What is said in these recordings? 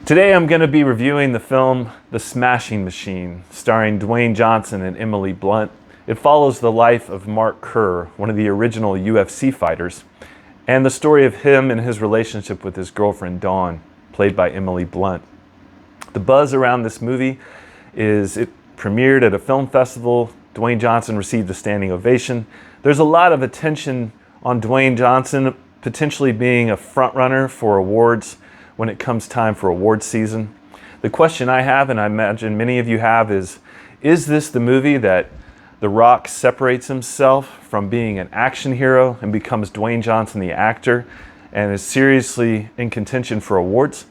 Today I'm going to be reviewing the film The Smashing Machine, starring Dwayne Johnson and Emily Blunt. It follows the life of Mark Kerr, one of the original UFC fighters, and the story of him and his relationship with his girlfriend Dawn, played by Emily Blunt. The buzz around this movie is it premiered at a film festival. Dwayne Johnson received a standing ovation. There's a lot of attention on Dwayne Johnson potentially being a frontrunner for awards when it comes time for award season. The question I have, and I imagine many of you have, is this the movie that The Rock separates himself from being an action hero and becomes Dwayne Johnson the actor and is seriously in contention for awards?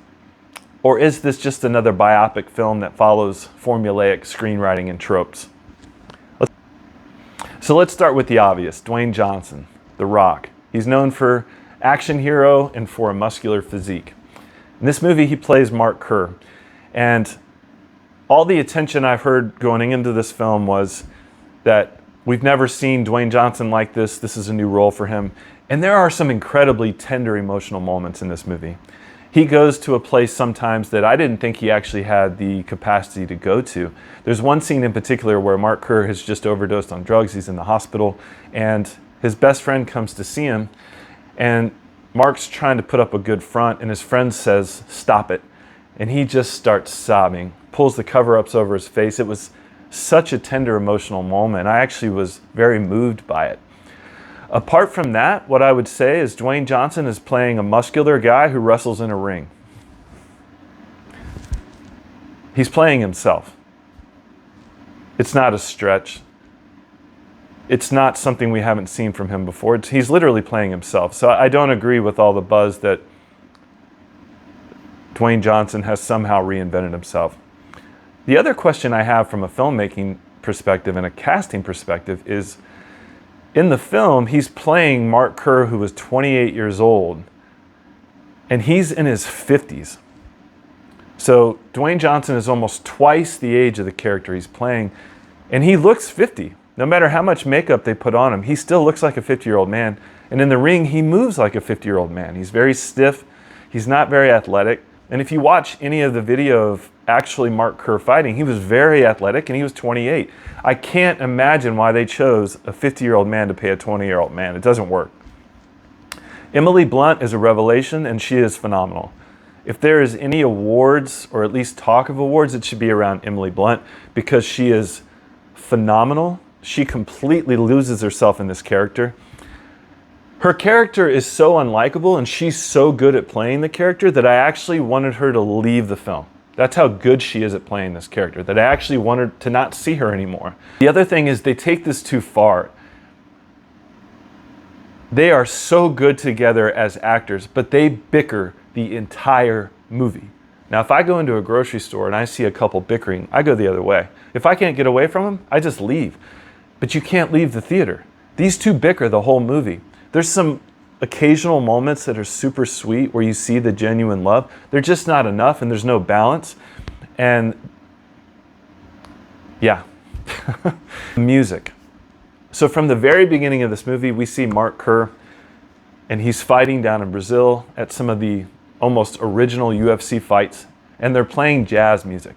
Or is this just another biopic film that follows formulaic screenwriting and tropes? So let's start with the obvious. Dwayne Johnson, The Rock. He's known for action hero and for a muscular physique. In this movie, he plays Mark Kerr. And all the attention I've heard going into this film was that we've never seen Dwayne Johnson like this. This is a new role for him. And there are some incredibly tender emotional moments in this movie. He goes to a place sometimes that I didn't think he actually had the capacity to go to. There's one scene in particular where Mark Kerr has just overdosed on drugs. He's in the hospital, and his best friend comes to see him, and Mark's trying to put up a good front, and his friend says, "Stop it." And he just starts sobbing, pulls the cover-ups over his face. It was such a tender emotional moment. I actually was very moved by it. Apart from that, what I would say is Dwayne Johnson is playing a muscular guy who wrestles in a ring. He's playing himself. It's not a stretch. It's not something we haven't seen from him before. He's literally playing himself. So I don't agree with all the buzz that Dwayne Johnson has somehow reinvented himself. The other question I have from a filmmaking perspective and a casting perspective is, in the film, he's playing Mark Kerr, who was 28 years old, and he's in his 50s. So Dwayne Johnson is almost twice the age of the character he's playing, and he looks 50. No matter how much makeup they put on him, he still looks like a 50-year-old man. And in the ring, he moves like a 50-year-old man. He's very stiff. He's not very athletic. And if you watch any of the video of actually Mark Kerr fighting, he was very athletic and he was 28. I can't imagine why they chose a 50-year-old man to play a 20-year-old man. It doesn't work. Emily Blunt is a revelation, and she is phenomenal. If there is any awards, or at least talk of awards, it should be around Emily Blunt, because she is phenomenal. She completely loses herself in this character. Her character is so unlikable, and she's so good at playing the character that I actually wanted her to leave the film. That's how good she is at playing this character, that I actually wanted to not see her anymore. The other thing is they take this too far. They are so good together as actors, but they bicker the entire movie. Now, if I go into a grocery store and I see a couple bickering, I go the other way. If I can't get away from them, I just leave. But you can't leave the theater. These two bicker the whole movie. There's some occasional moments that are super sweet where you see the genuine love. They're just not enough, and there's no balance. And yeah, music. So from the very beginning of this movie, we see Mark Kerr, and he's fighting down in Brazil at some of the almost original UFC fights, and they're playing jazz music.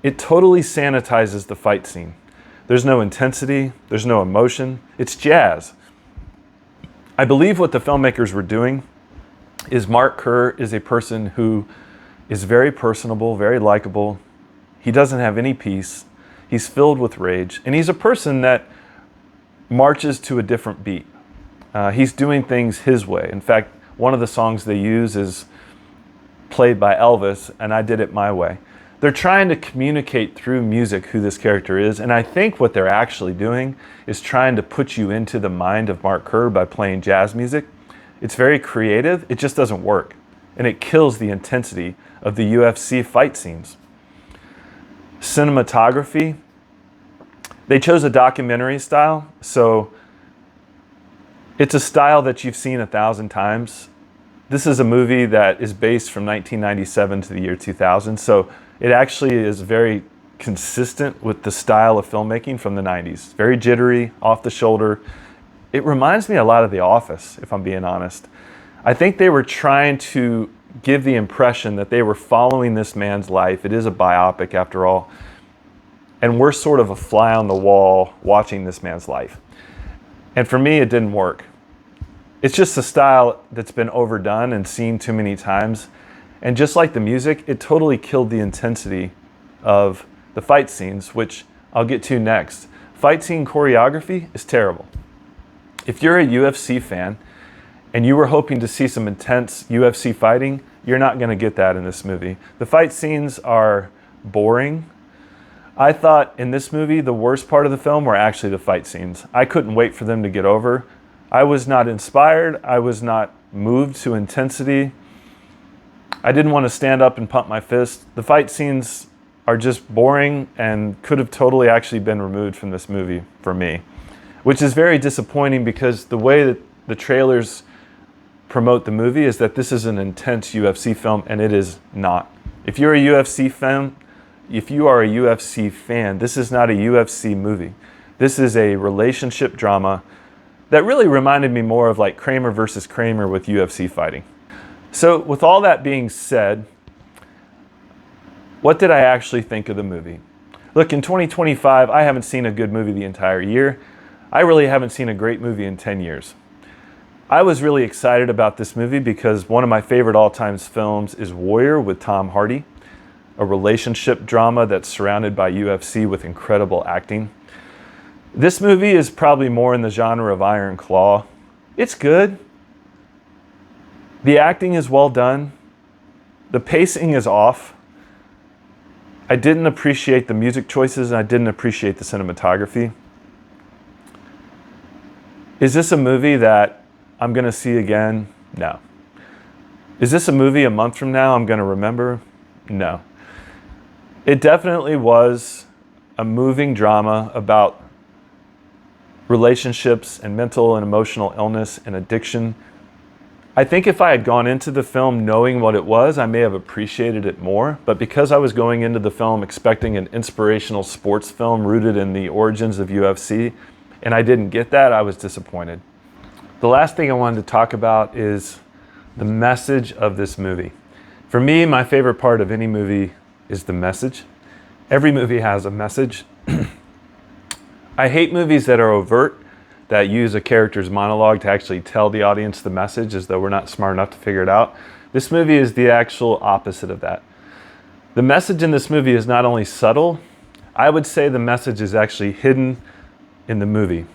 It totally sanitizes the fight scene. There's no intensity, there's no emotion, it's jazz. I believe what the filmmakers were doing is Mark Kerr is a person who is very personable, very likable. He doesn't have any peace. He's filled with rage, and he's a person that marches to a different beat. He's doing things his way. In fact, one of the songs they use is played by Elvis, and I did it my way. They're trying to communicate through music who this character is, and I think what they're actually doing is trying to put you into the mind of Mark Kerr by playing jazz music. It's very creative, it just doesn't work, and it kills the intensity of the UFC fight scenes. Cinematography, they chose a documentary style, so it's a style that you've seen 1,000 times. This is a movie that is based from 1997 to the year 2000, so it actually is very consistent with the style of filmmaking from the 90s. Very jittery, off the shoulder. It reminds me a lot of The Office, if I'm being honest. I think they were trying to give the impression that they were following this man's life. It is a biopic after all. And we're sort of a fly on the wall watching this man's life. And for me, it didn't work. It's just a style that's been overdone and seen too many times. And just like the music, it totally killed the intensity of the fight scenes, which I'll get to next. Fight scene choreography is terrible. If you're a UFC fan and you were hoping to see some intense UFC fighting, you're not going to get that in this movie. The fight scenes are boring. I thought in this movie, the worst part of the film were actually the fight scenes. I couldn't wait for them to get over. I was not inspired. I was not moved to intensity. I didn't want to stand up and pump my fist. The fight scenes are just boring and could have totally actually been removed from this movie for me, which is very disappointing because the way that the trailers promote the movie is that this is an intense UFC film, and it is not. If you are a UFC fan, this is not a UFC movie. This is a relationship drama that really reminded me more of like Kramer versus Kramer with UFC fighting. So with all that being said, what did I actually think of the movie? Look, in 2025, I haven't seen a good movie the entire year. I really haven't seen a great movie in 10 years. I was really excited about this movie because one of my favorite all-time films is Warrior with Tom Hardy, a relationship drama that's surrounded by UFC with incredible acting. This movie is probably more in the genre of Iron Claw. It's good. The acting is well done. The pacing is off. I didn't appreciate the music choices, and I didn't appreciate the cinematography. Is this a movie that I'm going to see again? No. Is this a movie a month from now I'm going to remember? No. It definitely was a moving drama about relationships and mental and emotional illness and addiction. I think if I had gone into the film knowing what it was, I may have appreciated it more. But because I was going into the film expecting an inspirational sports film rooted in the origins of UFC, and I didn't get that, I was disappointed. The last thing I wanted to talk about is the message of this movie. For me, my favorite part of any movie is the message. Every movie has a message. I hate movies that are overt, that use a character's monologue to actually tell the audience the message as though we're not smart enough to figure it out. This movie is the actual opposite of that. The message in this movie is not only subtle, I would say the message is actually hidden in the movie.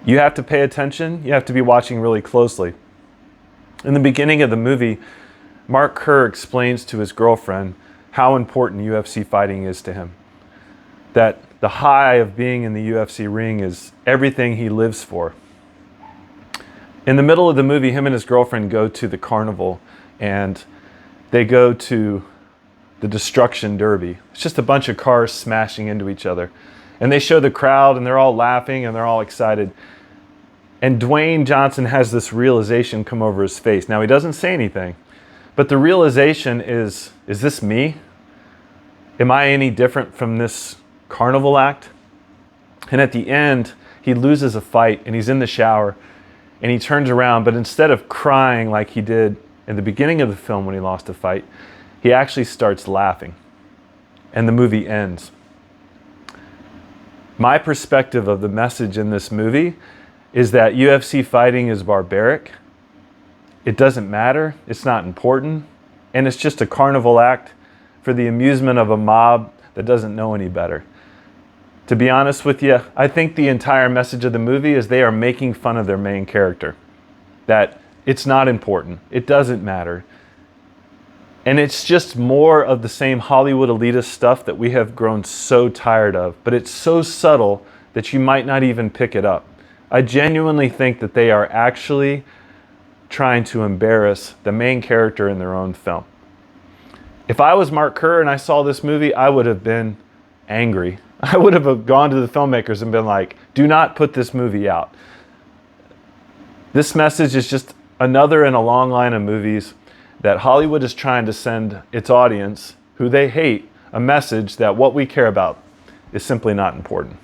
You have to pay attention. You have to be watching really closely. In the beginning of the movie, Mark Kerr explains to his girlfriend how important UFC fighting is to him. That the high of being in the UFC ring is everything he lives for. In the middle of the movie, him and his girlfriend go to the carnival and they go to the Destruction Derby. It's just a bunch of cars smashing into each other. And they show the crowd and they're all laughing and they're all excited. And Dwayne Johnson has this realization come over his face. Now, he doesn't say anything, but the realization is this me? Am I any different from this carnival act? And at the end, he loses a fight and he's in the shower and he turns around, but instead of crying like he did in the beginning of the film when he lost a fight, he actually starts laughing and the movie ends. My perspective of the message in this movie is that UFC fighting is barbaric. It doesn't matter. It's not important. And it's just a carnival act for the amusement of a mob that doesn't know any better. To be honest with you, I think the entire message of the movie is they are making fun of their main character. That it's not important. It doesn't matter. And it's just more of the same Hollywood elitist stuff that we have grown so tired of. But it's so subtle that you might not even pick it up. I genuinely think that they are actually trying to embarrass the main character in their own film. If I was Mark Kerr and I saw this movie, I would have been angry. I would have gone to the filmmakers and been like, do not put this movie out. This message is just another in a long line of movies that Hollywood is trying to send its audience, who they hate, a message that what we care about is simply not important.